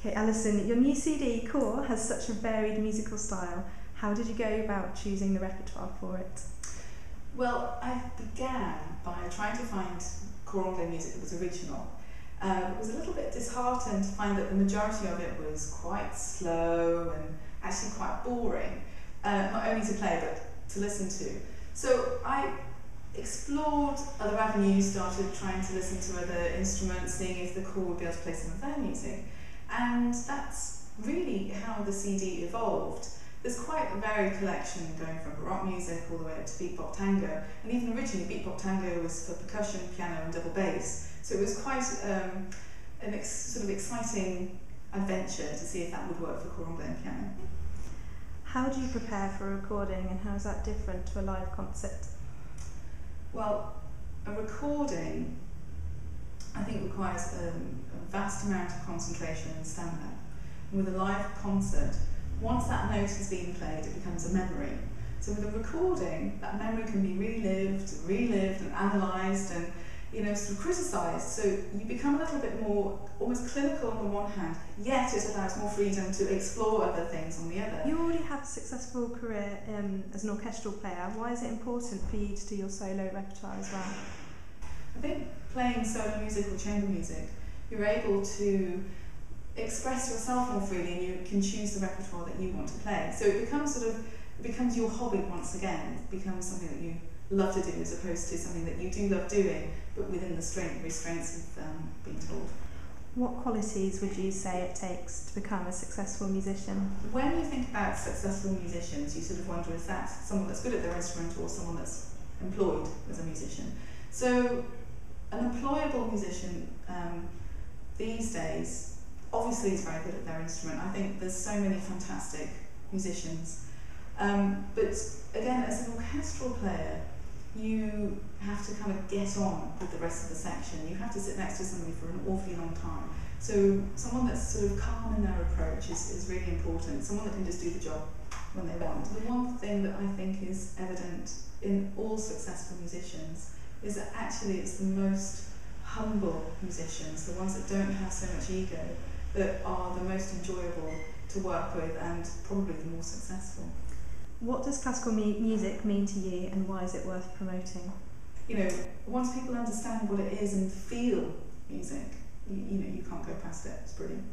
Okay, Alison, your new CD, Core, has such a varied musical style. How did you go about choosing the repertoire for it? Well, I began by trying to find core Anglais music that was original. I was a little bit disheartened to find that the majority of it was quite slow and actually quite boring, not only to play but to listen to. So I explored other avenues, started trying to listen to other instruments, seeing if the core would be able to play some of their music. And that's really how the CD evolved. There's quite a varied collection going from baroque music all the way up to beat-bop tango, and even originally beat-bop tango was for percussion, piano and double bass, so it was quite an sort of exciting adventure to see if that would work for core Anglais and piano. How do you prepare for a recording, and how is that different to a live concert? Well, a recording I think requires a vast amount of concentration and stamina. And with a live concert, once that note has been played, it becomes a memory. So with a recording, that memory can be relived and analysed and sort of criticised. So you become a little bit more almost clinical on the one hand, yet it allows more freedom to explore other things on the other. You already have a successful career as an orchestral player. Why is it important for you to do your solo repertoire as well? I think playing solo music or chamber music, you're able to express yourself more freely and you can choose the repertoire that you want to play. So it becomes your hobby once again. It becomes something that you love to do as opposed to something that you do love doing but within the restraints of being told. What qualities would you say it takes to become a successful musician? When you think about successful musicians, you sort of wonder, is that someone that's good at their instrument or someone that's employed as a musician? So an employable musician these days obviously is very good at their instrument. I think there's so many fantastic musicians. But again, as an orchestral player, you have to kind of get on with the rest of the section. You have to sit next to somebody for an awfully long time. So someone that's sort of calm in their approach is really important. Someone that can just do the job when they want. The one thing that I think is evident in all successful musicians is that actually it's the most humble musicians, the ones that don't have so much ego, that are the most enjoyable to work with and probably the more successful. What does classical music mean to you, and why is it worth promoting? Once people understand what it is and feel music, you can't go past it. It's brilliant.